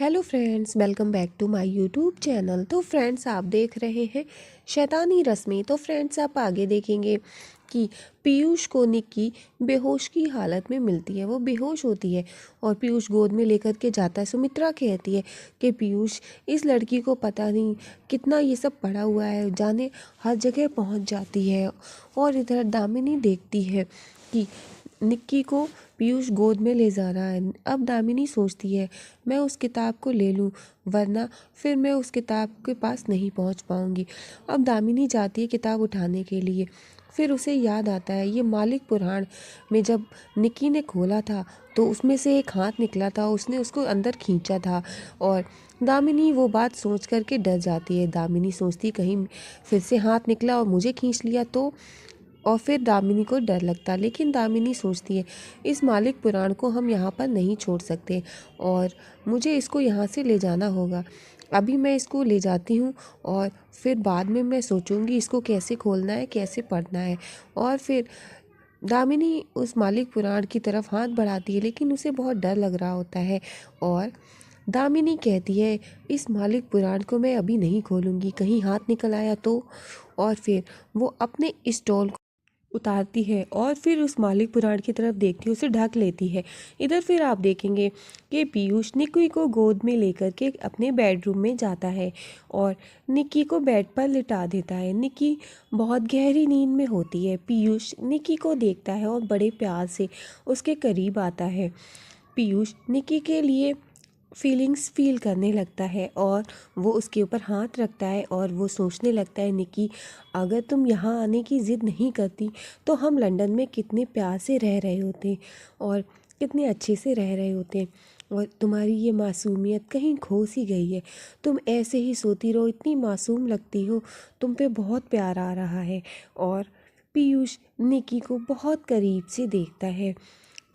Hello friends, welcome back to my YouTube channel. तो friends, आप देख रहे हैं शैतानी रस्में। तो फ्रेंड्स, आप आगे देखेंगे कि पीयूष को निक्की बेहोश की हालत में मिलती है। वो बेहोश होती है और पीयूष गोद में लेकर के जाता है। सुमित्रा कहती है कि पीयूष, इस लड़की को पता नहीं कितना ये सब पड़ा हुआ है, जाने हर जगह पहुंच जाती है। और इधर दामिनी देखती है कि निक्की को पीयूष गोद में ले जा रहा है। अब दामिनी सोचती है, मैं उस किताब को ले लूं, वरना फिर मैं उस किताब के पास नहीं पहुंच पाऊंगी। अब दामिनी जाती है किताब उठाने के लिए। फिर उसे याद आता है, ये मालिक पुराण में जब निक्की ने खोला था तो उसमें से एक हाथ निकला था, उसने उसको अंदर खींचा था। और दामिनी वो बात सोच करके डर जाती है। दामिनी सोचती, कहीं फिर से हाथ निकला और मुझे खींच लिया तो। और फिर दामिनी को डर लगता, लेकिन दामिनी सोचती है, इस मालिक पुराण को हम यहाँ पर नहीं छोड़ सकते और मुझे इसको यहाँ से ले जाना होगा। अभी मैं इसको ले जाती हूँ और फिर बाद में मैं सोचूंगी इसको कैसे खोलना है, कैसे पढ़ना है। और फिर दामिनी उस मालिक पुराण की तरफ हाथ बढ़ाती है, लेकिन उसे बहुत डर लग रहा होता है। और दामिनी कहती है, इस मालिक पुराण को मैं अभी नहीं खोलूँगी, कहीं हाथ निकल आया तो। और फिर वो अपने स्टॉल उतारती है और फिर उस मालिक पुराण की तरफ देखती है, उसे ढक लेती है। इधर फिर आप देखेंगे कि पीयूष निक्की को गोद में लेकर के अपने बेडरूम में जाता है और निक्की को बेड पर लिटा देता है। निक्की बहुत गहरी नींद में होती है। पीयूष निक्की को देखता है और बड़े प्यार से उसके करीब आता है। पीयूष निक्की के लिए फीलिंग्स फील करने लगता है और वो उसके ऊपर हाथ रखता है और वो सोचने लगता है, निक्की, अगर तुम यहाँ आने की ज़िद नहीं करती तो हम लंदन में कितने प्यार से रह रहे होते और कितने अच्छे से रह रहे होते। और तुम्हारी ये मासूमियत कहीं खो सी गई है। तुम ऐसे ही सोती रहो, इतनी मासूम लगती हो, तुम पे बहुत प्यार आ रहा है। और पीयूष निक्की को बहुत करीब से देखता है।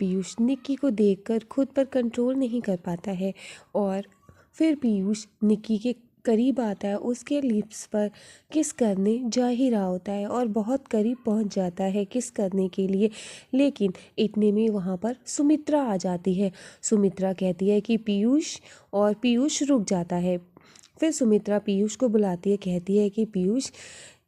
पीयूष निक्की को देखकर खुद पर कंट्रोल नहीं कर पाता है और फिर पीयूष निक्की के करीब आता है, उसके लिप्स पर किस करने जा ही रहा होता है और बहुत करीब पहुंच जाता है किस करने के लिए। लेकिन इतने में वहां पर सुमित्रा आ जाती है। सुमित्रा कहती है कि पीयूष, और पीयूष रुक जाता है। फिर सुमित्रा पीयूष को बुलाती है, कहती है कि पीयूष,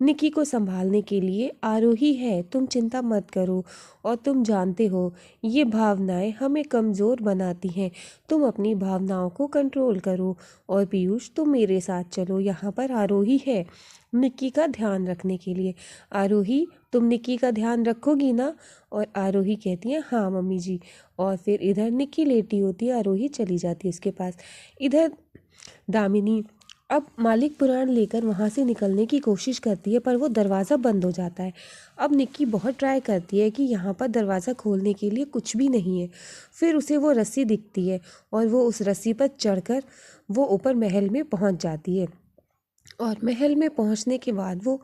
निक्की को संभालने के लिए आरोही है, तुम चिंता मत करो। और तुम जानते हो, ये भावनाएं हमें कमज़ोर बनाती हैं, तुम अपनी भावनाओं को कंट्रोल करो। और पीयूष, तुम मेरे साथ चलो, यहाँ पर आरोही है निक्की का ध्यान रखने के लिए। आरोही, तुम निक्की का ध्यान रखोगी ना? और आरोही कहती है, हाँ मम्मी जी। और फिर इधर निक्की लेटी होती है, आरोही चली जाती है उसके पास। इधर दामिनी अब मालिक पुराण लेकर वहाँ से निकलने की कोशिश करती है, पर वो दरवाज़ा बंद हो जाता है। अब निक्की बहुत ट्राई करती है कि यहाँ पर दरवाज़ा खोलने के लिए कुछ भी नहीं है। फिर उसे वो रस्सी दिखती है और वो उस रस्सी पर चढ़कर वो ऊपर महल में पहुँच जाती है। और महल में पहुंचने के बाद वो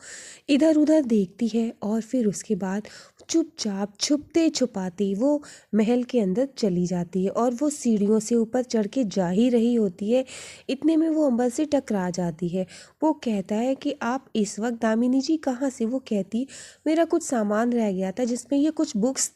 इधर उधर देखती है और फिर उसके बाद चुपचाप छुपते छुपाती वो महल के अंदर चली जाती है। और वो सीढ़ियों से ऊपर चढ़ के जा ही रही होती है, इतने में वो अंबर से टकरा जाती है। वो कहता है कि आप इस वक्त, दामिनी जी, कहाँ से? वो कहती, मेरा कुछ सामान रह गया था जिसमें ये कुछ बुक्स